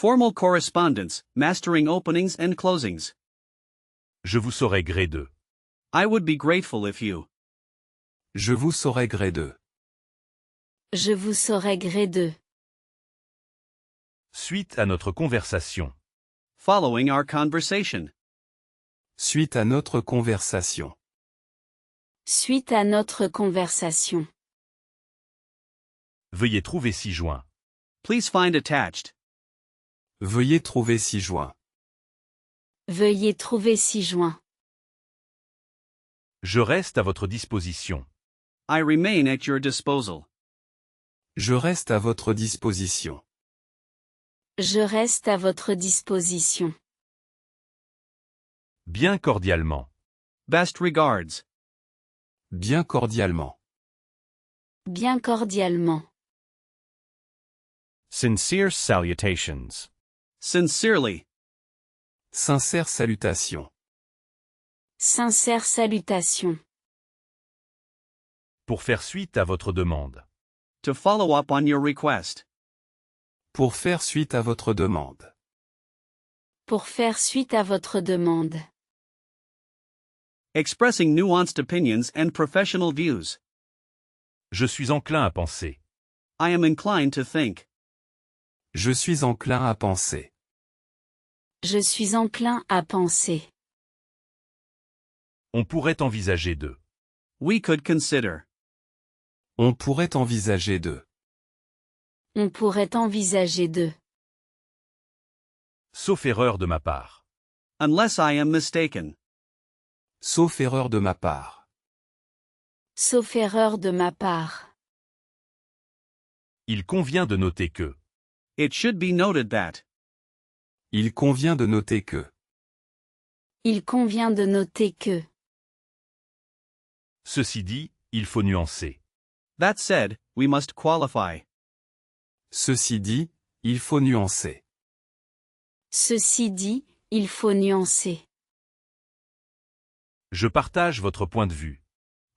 Formal correspondence, mastering openings and closings. Je vous saurais gré de. I would be grateful if you. Je vous saurais gré de. Je vous saurais gré de. Suite à notre conversation. Following our conversation. Suite à notre conversation. Suite à notre conversation. Veuillez trouver ci-joint. Please find attached. Veuillez trouver ci-joint. Veuillez trouver ci-joint. Je reste à votre disposition. I remain at your disposal. Je reste à votre disposition. Je reste à votre disposition. Bien cordialement. Best regards. Bien cordialement. Bien cordialement. Sincere salutations. Sincerely. Sincère salutation. Sincère salutation. Pour faire suite à votre demande. To follow up on your request. Pour faire suite à votre demande. Pour faire suite à votre demande. Expressing nuanced opinions and professional views. Je suis enclin à penser. I am inclined to think. Je suis enclin à penser. Je suis enclin à penser. On pourrait envisager de. We could consider. On pourrait envisager de. On pourrait envisager de. Sauf erreur de ma part. Unless I am mistaken. Sauf erreur de ma part. Sauf erreur de ma part. Il convient de noter que. It should be noted that. Il convient de noter que. Il convient de noter que. Ceci dit, il faut nuancer. That said, we must qualify. Ceci dit, il faut nuancer. Ceci dit, il faut nuancer. Je partage votre point de vue.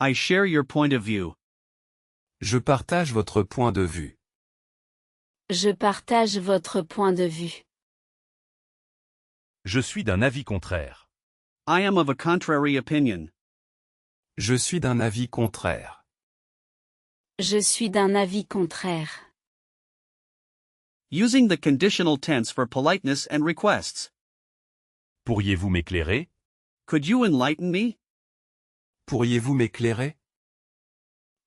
I share your point of view. Je partage votre point de vue. Je partage votre point de vue. Je suis d'un avis contraire. I am of a contrary opinion. Je suis d'un avis contraire. Je suis d'un avis contraire. Using the conditional tense for politeness and requests. Pourriez-vous m'éclairer? Could you enlighten me? Pourriez-vous m'éclairer?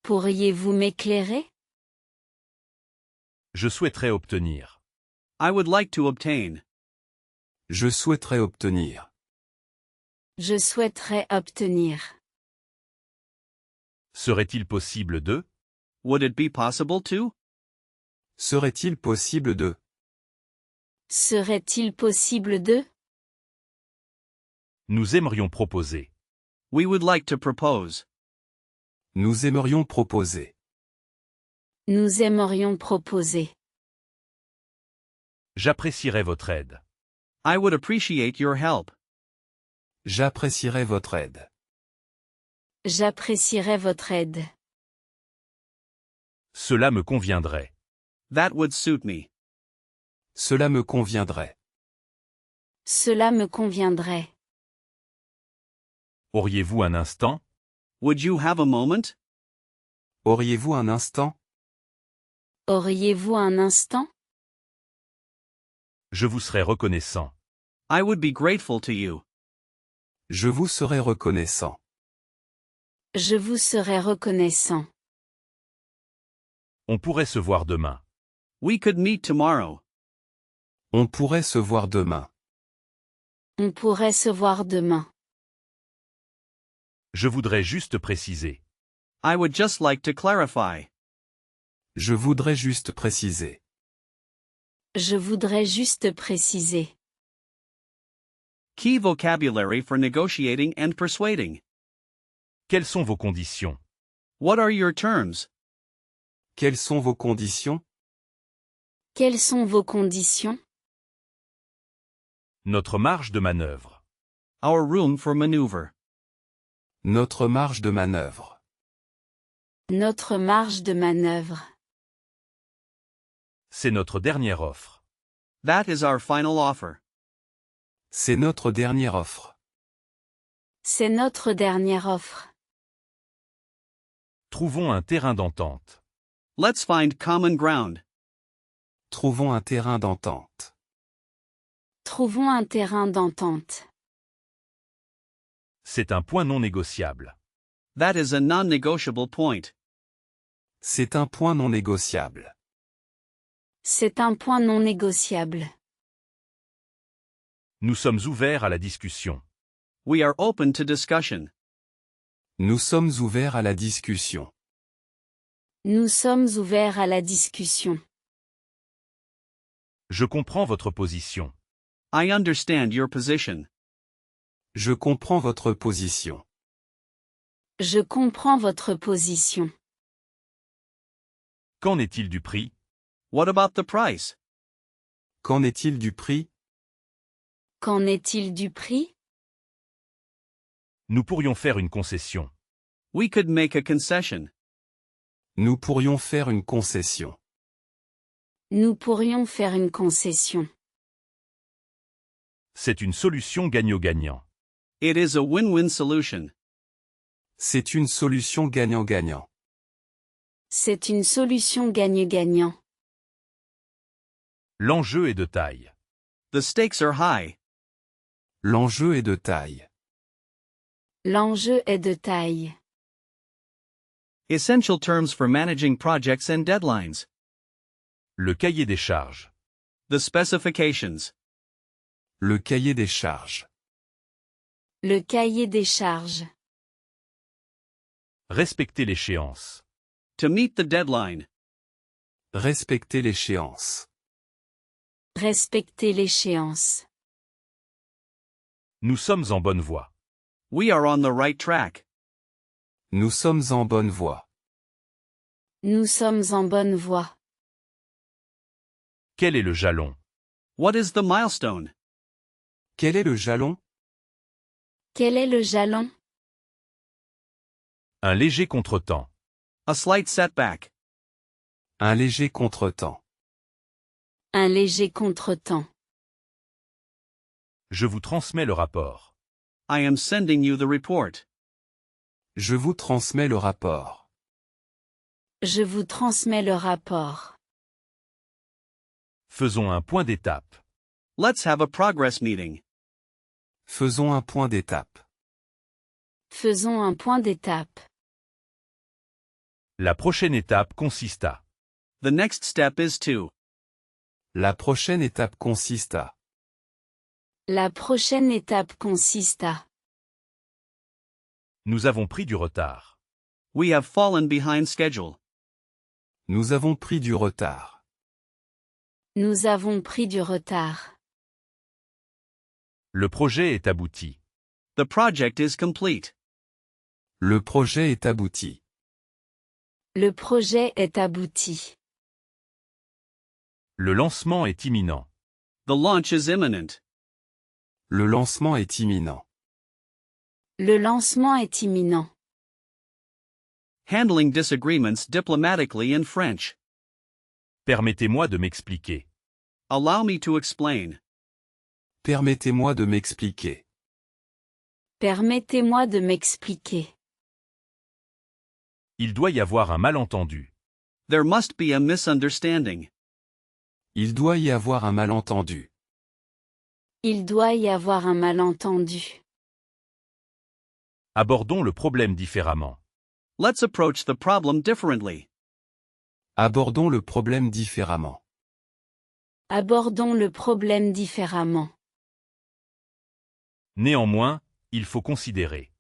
Pourriez-vous m'éclairer? Je souhaiterais obtenir. I would like to obtain. Je souhaiterais obtenir. Je souhaiterais obtenir. Serait-il possible de? Would it be possible to? Serait-il possible de? Serait-il possible de? Nous aimerions proposer. We would like to propose. Nous aimerions proposer. Nous aimerions proposer. J'apprécierais votre aide. I would appreciate your help. J'apprécierais votre aide. J'apprécierais votre aide. Cela me conviendrait. That would suit me. Cela me conviendrait. Cela me conviendrait. Auriez-vous un instant? Would you have a moment? Auriez-vous un instant? Auriez-vous un instant? Je vous serais reconnaissant. I would be grateful to you. Je vous serais reconnaissant. Je vous serais reconnaissant. On pourrait se voir demain. We could meet tomorrow. On pourrait se voir demain. On pourrait se voir demain. Je voudrais juste préciser. I would just like to clarify. Je voudrais juste préciser. Je voudrais juste préciser. Key vocabulary for negotiating and persuading. Quelles sont vos conditions? What are your terms? Quelles sont vos conditions? Quelles sont vos conditions? Notre marge de manœuvre. Our room for maneuver. Notre marge de manœuvre. Notre marge de manœuvre. C'est notre dernière offre. That is our final offer. C'est notre dernière offre. C'est notre dernière offre. Trouvons un terrain d'entente. Let's find common ground. Trouvons un terrain d'entente. Trouvons un terrain d'entente. C'est un point non négociable. That is a non-negotiable point. C'est un point non négociable. C'est un point non négociable. Nous sommes ouverts à la discussion. We are open to discussion. Nous sommes ouverts à la discussion. Nous sommes ouverts à la discussion. Je comprends votre position. I understand your position. Je comprends votre position. Je comprends votre position. Qu'en est-il du prix? What about the price? Qu'en est-il du prix? Qu'en est-il du prix? Nous pourrions faire une concession. We could make a concession. Nous pourrions faire une concession. Nous pourrions faire une concession. C'est une solution gagnant-gagnant. It is a win-win solution. C'est une solution gagnant-gagnant. C'est une solution gagne-gagnant. L'enjeu est de taille. The stakes are high. L'enjeu est de taille. L'enjeu est de taille. Essential terms for managing projects and deadlines. Le cahier des charges. The specifications. Le cahier des charges. Le cahier des charges. Respecter l'échéance. To meet the deadline. Respecter l'échéance. Respecter l'échéance. Nous sommes en bonne voie. We are on the right track. Nous sommes en bonne voie. Nous sommes en bonne voie. Quel est le jalon? What is the milestone? Quel est le jalon? Quel est le jalon? Un léger contretemps. A slight setback. Un léger contretemps. Un léger contretemps. Je vous transmets le rapport. I am sending you the report. Je vous transmets le rapport. Je vous transmets le rapport. Faisons un point d'étape. Let's have a progress meeting. Faisons un point d'étape. Faisons un point d'étape. La prochaine étape consiste à. The next step is to. La prochaine étape consiste à. La prochaine étape consiste à. Nous avons pris du retard. We have fallen behind schedule. Nous avons pris du retard. Nous avons pris du retard. Le projet est abouti. The project is complete. Le projet est abouti. Le projet est abouti. Le lancement est imminent. The launch is imminent. Le lancement est imminent. Le lancement est imminent. Handling disagreements diplomatically in French. Permettez-moi de m'expliquer. Allow me to explain. Permettez-moi de m'expliquer. Permettez-moi de m'expliquer. Il doit y avoir un malentendu. There must be a misunderstanding. Il doit y avoir un malentendu. Il doit y avoir un malentendu. Abordons le problème différemment. Let's approach the problem differently. Abordons le problème différemment. Abordons le problème différemment. Néanmoins, il faut considérer.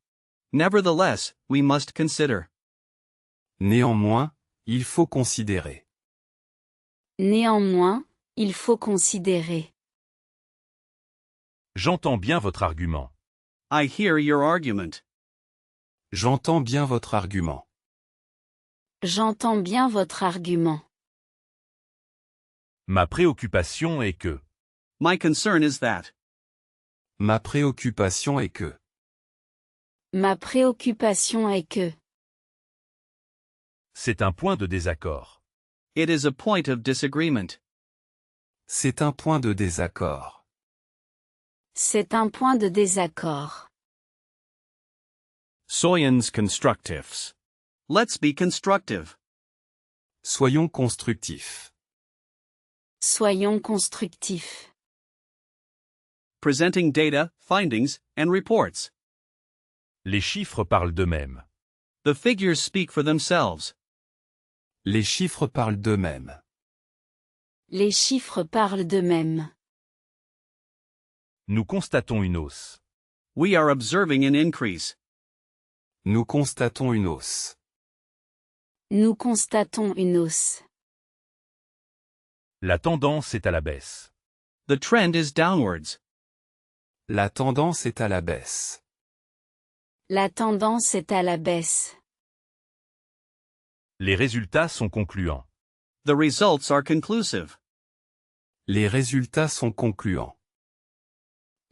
Nevertheless, we must consider. Néanmoins, il faut considérer. Néanmoins, il faut considérer. J'entends bien votre argument. I hear your argument. J'entends bien votre argument. J'entends bien votre argument. Ma préoccupation est que. My concern is that. Ma préoccupation est que. Ma préoccupation est que. C'est un point de désaccord. It is a point of disagreement. C'est un point de désaccord. C'est un point de désaccord. Soyons constructifs. Let's be constructive. Soyons constructifs. Soyons constructifs. Presenting data, findings, and reports. Les chiffres parlent d'eux-mêmes. The figures speak for themselves. Les chiffres parlent d'eux-mêmes. Les chiffres parlent d'eux-mêmes. Nous constatons une hausse. We are observing an increase. Nous constatons une hausse. Nous constatons une hausse. La tendance est à la baisse. The trend is downwards. La tendance est à la baisse. La tendance est à la baisse. Les résultats sont concluants. The results are conclusive. Les résultats sont concluants.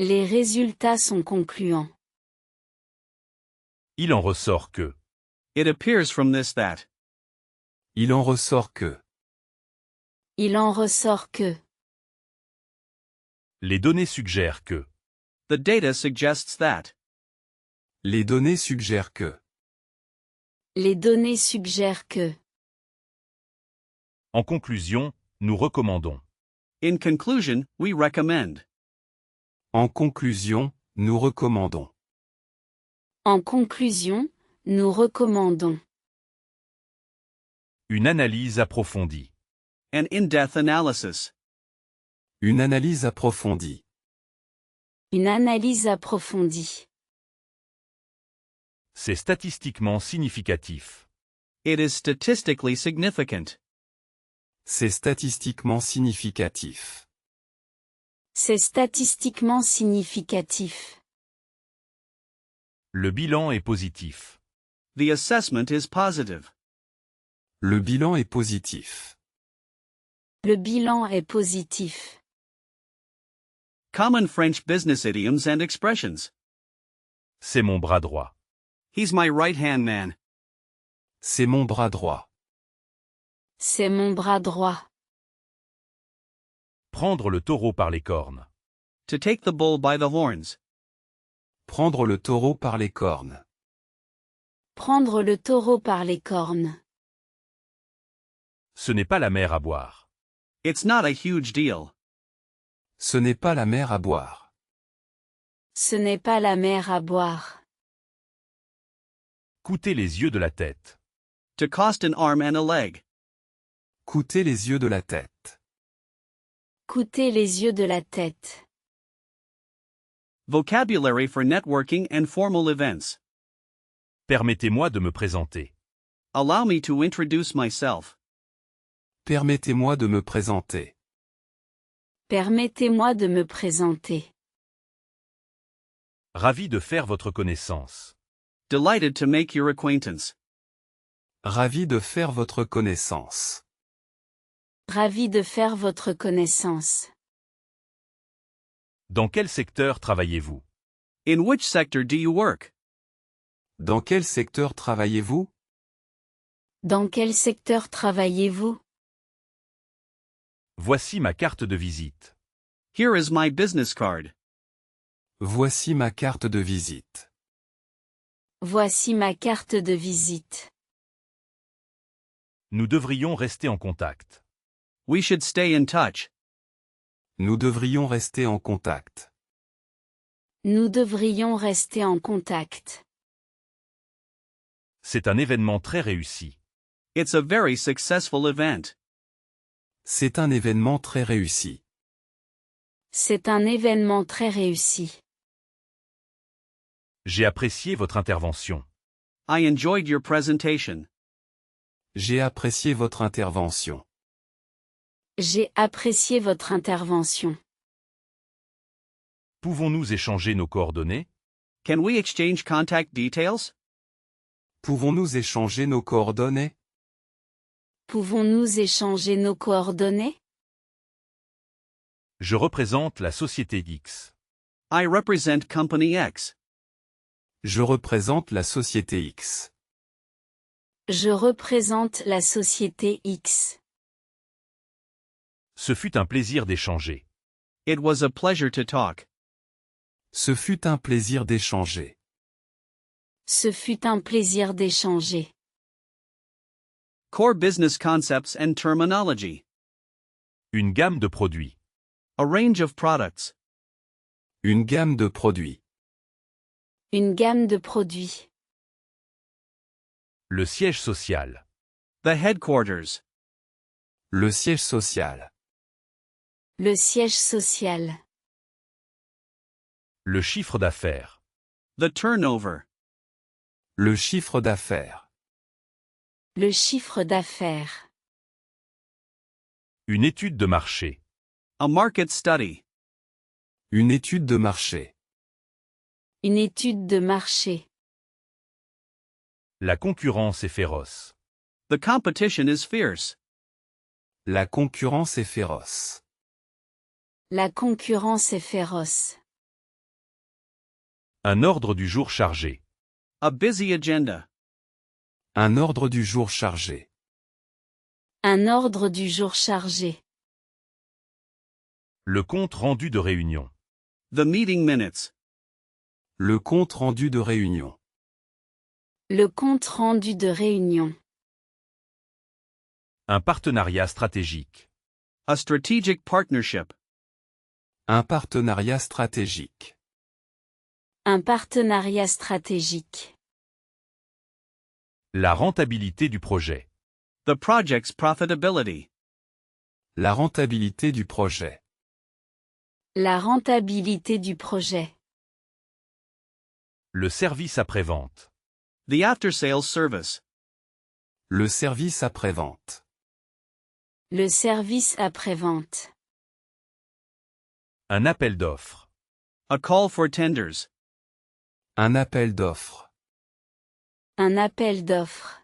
Les résultats sont concluants. Il en ressort que. It appears from this that. Il en ressort que. Il en ressort que. Les données suggèrent que. The data suggests that. Les données suggèrent que. Les données suggèrent que. En conclusion, nous recommandons. In conclusion, we recommend. En conclusion, nous recommandons. En conclusion, nous recommandons. Une analyse approfondie. An in-depth analysis. Une analyse approfondie. Une analyse approfondie. C'est statistiquement significatif. It is statistically significant. C'est statistiquement significatif. C'est statistiquement significatif. Le bilan est positif. The assessment is positive. Le bilan est positif. Le bilan est positif. Common French business idioms and expressions. C'est mon bras droit. He's my right-hand man. C'est mon bras droit. C'est mon bras droit. Prendre le taureau par les cornes. To take the bull by the horns. Prendre le taureau par les cornes. Prendre le taureau par les cornes. Ce n'est pas la mer à boire. It's not a huge deal. Ce n'est pas la mer à boire. Ce n'est pas la mer à boire. Coûter les yeux de la tête. To cost an arm and a leg. Coûter les yeux de la tête. Coûter les yeux de la tête. Vocabulary for networking and formal events. Permettez-moi de me présenter. Allow me to introduce myself. Permettez-moi de me présenter. Permettez-moi de me présenter. Ravi de faire votre connaissance. Delighted to make your acquaintance. Ravi de faire votre connaissance. Ravi de faire votre connaissance. Dans quel secteur travaillez-vous? In which sector do you work? Dans quel secteur travaillez-vous? Dans quel secteur travaillez-vous? Voici ma carte de visite. Here is my business card. Voici ma carte de visite. Voici ma carte de visite. Nous devrions rester en contact. We should stay in touch. Nous devrions rester en contact. Nous devrions rester en contact. C'est un événement très réussi. It's a very successful event. C'est un événement très réussi. C'est un événement très réussi. J'ai apprécié votre intervention. I enjoyed your presentation. J'ai apprécié votre intervention. J'ai apprécié votre intervention. Pouvons-nous échanger nos coordonnées? Can we exchange contact details? Pouvons-nous échanger nos coordonnées? Pouvons-nous échanger nos coordonnées? Je représente la société X. I represent Company X. Je représente la société X. Je représente la société X. Ce fut un plaisir d'échanger. It was a pleasure to talk. Ce fut un plaisir d'échanger. Ce fut un plaisir d'échanger. Core business concepts and terminology. Une gamme de produits. A range of products. Une gamme de produits. Une gamme de produits. Le siège social. The headquarters. Le siège social. Le siège social. Le chiffre d'affaires. The turnover. Le chiffre d'affaires. Le chiffre d'affaires. Une étude de marché. A market study. Une étude de marché. Une étude de marché. La concurrence est féroce. The competition is fierce. La concurrence est féroce. La concurrence est féroce. Un ordre du jour chargé. A busy agenda. Un ordre du jour chargé. Un ordre du jour chargé. Le compte rendu de réunion. The meeting minutes. Le compte rendu de réunion. Le compte rendu de réunion. Un partenariat stratégique. A strategic partnership. Un partenariat stratégique. Un partenariat stratégique. La rentabilité du projet. The project's profitability. La rentabilité du projet. La rentabilité du projet. Le service après-vente. The after-sales service. Le service après-vente. Le service après-vente. Un appel d'offres. A call for tenders. Un appel d'offres. Un appel d'offres.